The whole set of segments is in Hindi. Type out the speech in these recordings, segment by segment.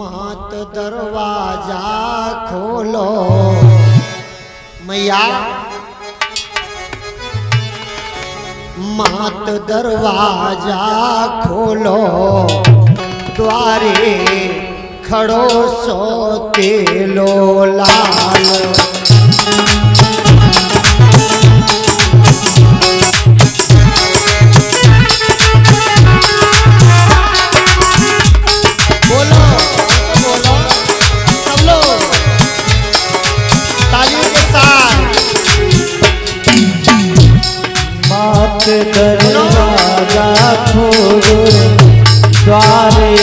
मात दरवाजा खोलो मैया, मात दरवाजा खोलो, द्वारे खड़ो सो तेलो लाल। बोलो बोलो सब लोग तालियों के साथ। मात दरवाजा खोलो, द्वारे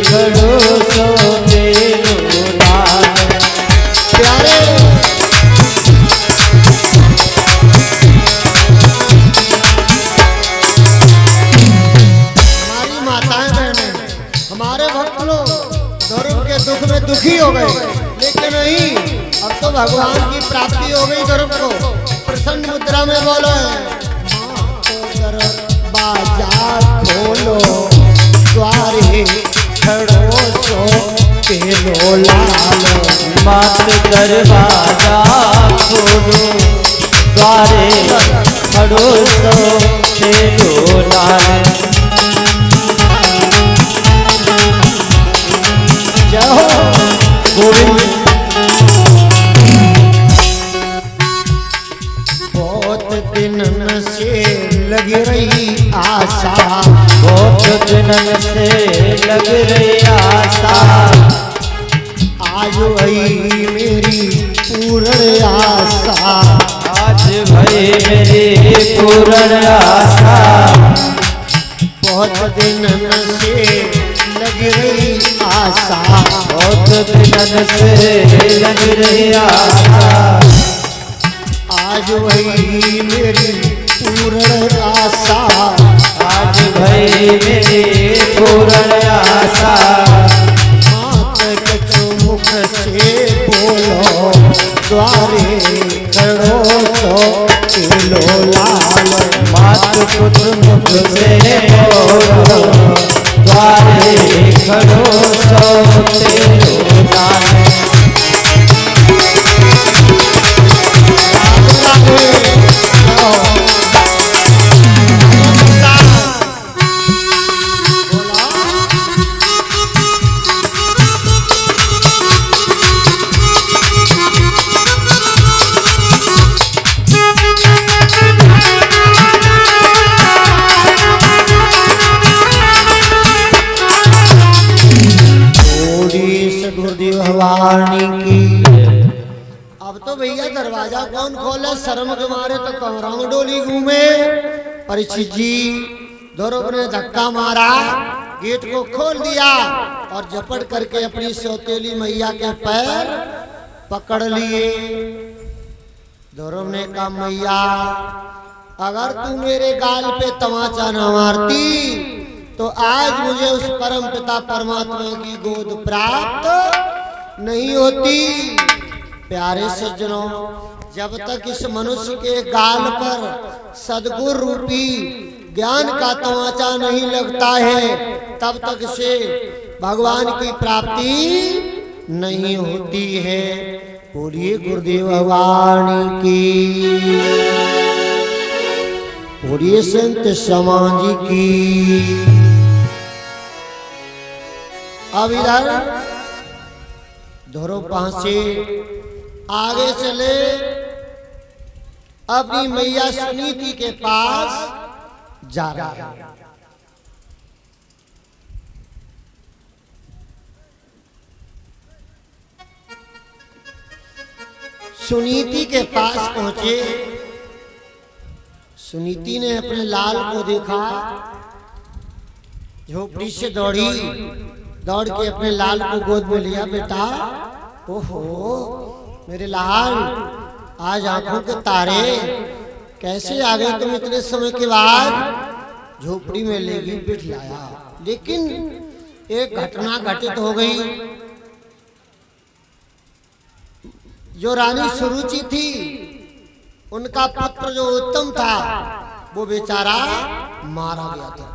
खड़ो सो तेलो लाल। प्यारे हमारी माताएं बहनें, हमारे भक्त लोग धर्म के दुख में दुखी हो गए, लेकिन नहीं, अब तो भगवान की प्राप्ति हो गई धर्म को। प्रसन्न मुद्रा में बोलो बाजार खोलो, द्वारे खड़ो सो तेलो लाल। मात दरवाजा खोलो, द्वारे खड़ो सो तेलो लाल। जय हो गोविंद। बहुत दिन से लग रही आशा, बहुत दिनन से लग रही आशा, आज वही मेरी पूर्ण आशा। आज भई मेरी पूर्ण आशा। बहुत दिन से लग रही आशा, बहुत दिनन से लग रही आशा, आज वही मेरी पूर्ण आशा। आज भई मेरी पूर्ण आशा। मात कछु मुख से बोलो, द्वारे खड़ो सो तेलो लाल। मात कुछ मुख से बोलो, द्वारे खड़ो सो तेलो लाल। गुरुदेव भवानी की। अब तो भैया दरवाजा कौन खोले, शर्म के मारे तो कमरांग डोली घूमे। परीक्षित जी ध्रुव ने धक्का मारा, गेट को खोल दिया और झपट करके अपनी सौतेली मैया के पैर पकड़ लिए। ध्रुव ने कहा मैया, अगर तू मेरे गाल पे तमाचा न मारती तो आज मुझे उस परम पिता परमात्मा की गोद प्राप्त नहीं होती। प्यारे सज्जनों, जब तक इस मनुष्य के गाल पर सद्गुरु रूपी ज्ञान का तमाचा नहीं लगता है, तब तक से भगवान की प्राप्ति नहीं होती है। बोलिए गुरुदेव भगवान की, बोलिए संत समाज की। अब इधर ध्रुव से आगे चले, अपनी मैया सुनीति के पास जा रहा है। सुनीति के पास पहुंचे। सुनीति ने अपने लाल को देखा, झोपड़ी से दौड़ी, दौड़ के अपने लाल को गोद में लिया। बेटा, ओहो मेरे लाल, आज आंखों के तारे, कैसे आ गए तुम इतने समय के बाद? झोपड़ी में ले गई, बिठलाया, लेकिन एक घटना घटित हो गई। जो रानी सुरुचि थी, उनका पुत्र जो उत्तम था, वो बेचारा मारा गया था।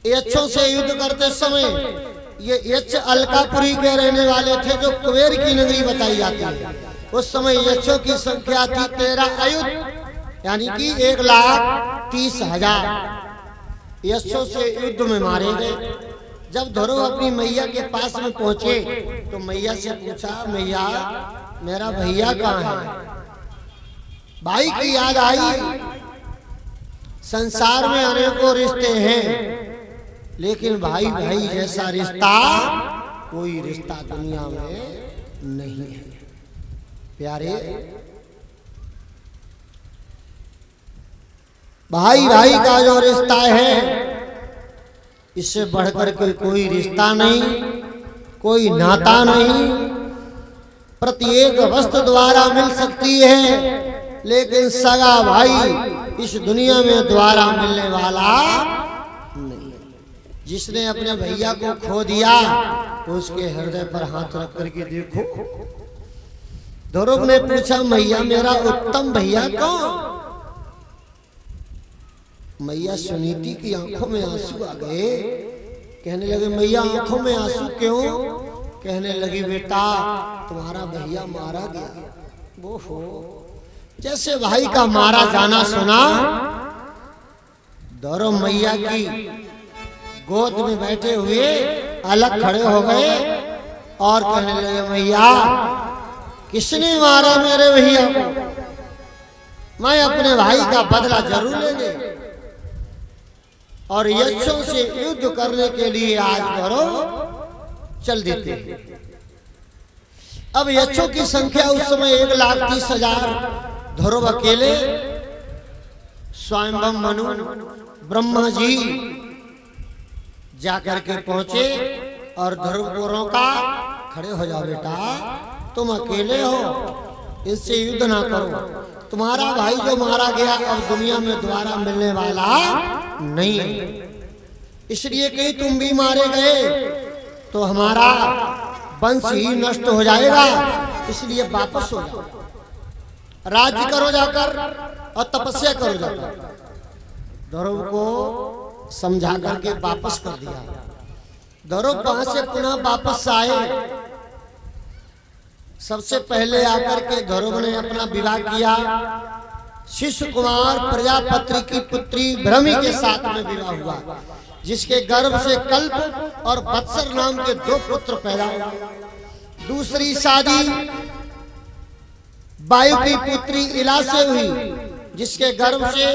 यक्षों से युद्ध करते समय ये यक्ष अलकापुरी के रहने वाले थे, जो कुबेर की नगरी बताई जाती है। उस समय यक्षों की संख्या थी 13 अयुत, यानी कि 1,30,000 यक्षों से युद्ध में मारे गए। जब ध्रुव अपनी मैया के पास में पहुंचे तो मैया से पूछा, मैया मेरा भैया कहाँ है? भाई की याद आई। संसार में अनेकों रिश्ते हैं, लेकिन भाई भाई जैसा रिश्ता कोई रिश्ता दुनिया में नहीं है। प्यारे, भाई भाई का जो रिश्ता है, इससे बढ़कर के कोई रिश्ता नहीं, कोई नाता नहीं। प्रत्येक वस्तु द्वारा मिल सकती है, लेकिन सगा भाई इस दुनिया में द्वारा मिलने वाला नहीं। जिसने अपने भैया को खो दिया तो उसके हृदय पर हाथ रख करके देखो। ध्रुव ने पूछा, मैया मेरा उत्तम भैया कौन? मैया सुनीति की आंखों में आंसू आ गए। कहने लगे, मैया आंखों में आंसू क्यों? कहने लगी, बेटा तुम्हारा भैया मारा गया। वो हो, जैसे भाई का मारा जाना सुना, ध्रुव मैया की गोद में बैठे हुए अलग खड़े हो गए और कहने लगे, मैया किसने मारा मेरे भैया को? मैं अपने भाई का बदला जरूर लेंगे और यक्षों से युद्ध करने के लिए आज ध्रुव चल देते। अब यक्षों की संख्या उस समय 1,30,000। ध्रुव अकेले, स्वयंभव मनु ब्रह्मा जी जाकर के पहुंचे और ध्रुव को रोका, खड़े हो जाओ बेटा, तुम अकेले हो, इससे युद्ध ना करो। तुम्हारा भाई जो मारा गया अब दुनिया में दोबारा मिलने वाला नहीं है, इसलिए कहीं तुम भी मारे गए तो हमारा वंश ही नष्ट हो जाएगा, इसलिए वापस हो जाओ, राज्य करो जाकर और तपस्या करो जाकर। ध्रुव को समझा करके वापस कर दिया। ध्रुव वहां से पुनः वापस आए। सबसे पहले आकर के ध्रुव ने अपना विवाह किया। शिशु कुमार प्रजापति की पुत्री भ्रमी के साथ में विवाह हुआ, जिसके गर्भ से कल्प और वत्सर नाम के 2 पुत्र पैदा हुए। दूसरी शादी वायु की पुत्री इला से हुई, जिसके गर्भ से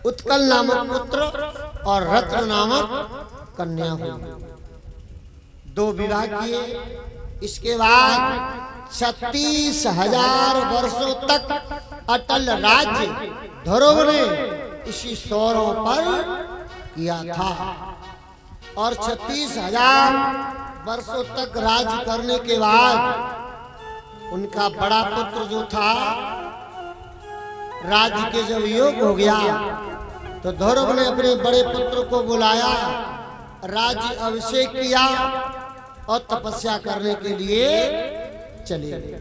उत्कल नामक पुत्र और रत्न नामक कन्या हुई। 2 विवाह किए। इसके बाद 36,000 वर्षों तक अटल राज्य ध्रुव ने इसी सौरों पर किया था और 36,000 वर्षों तक राज्य करने के बाद उनका बड़ा पुत्र जो था, राज्य के जब योग हो गया तो ध्रुव ने अपने बड़े पुत्र को बुलाया, राज्य अभिषेक किया और तपस्या करने के लिए चले गए।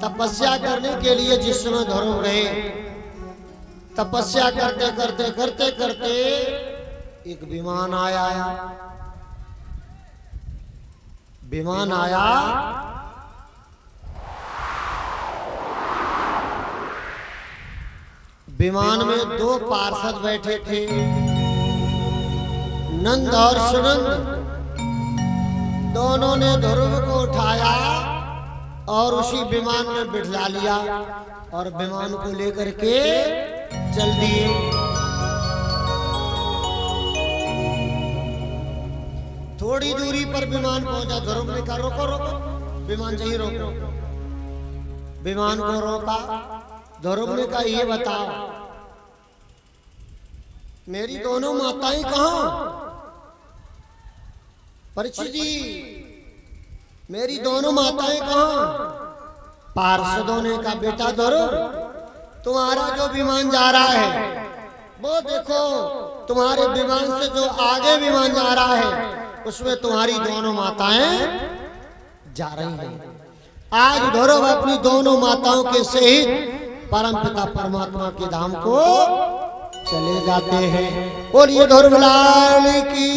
तपस्या करने के लिए जिस समय ध्रुव गए, तपस्या करते करते करते करते एक विमान आया। विमान आया, विमान में 2 पार्षद बैठे थे, नंद और सुनंद। दोनों ने ध्रुव को उठाया और उसी विमान में बिठा लिया और विमान को लेकर के चल दिए। थोड़ी दूरी पर विमान पहुंचा। ध्रुव ने कहा, रोको रोको, विमान यहीं रोको। विमान को रोका। ध्रुव ने कहा, ये बताओ मेरी दोनों माताएं कहाँ? परीक्षित जी, मेरी दोनों माताएं कहाँ? पार्षदों ने कहा, बेटा ध्रुव, तुम्हारा जो विमान जा रहा है वो देखो, तुम्हारे विमान से जो आगे विमान जा रहा है उसमें तुम्हारी दोनों माताएं जा रही हैं। आज ध्रुव अपनी दोनों माताओं के सहित परमपिता परमात्मा के धाम को चले जाते हैं। बोलिए ध्रुव लाल की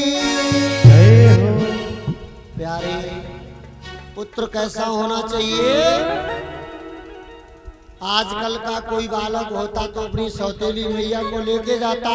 जय हो। पुत्र कैसा होना चाहिए। आजकल का कोई बालक होता तो अपनी सौतेली मैया को लेके जाता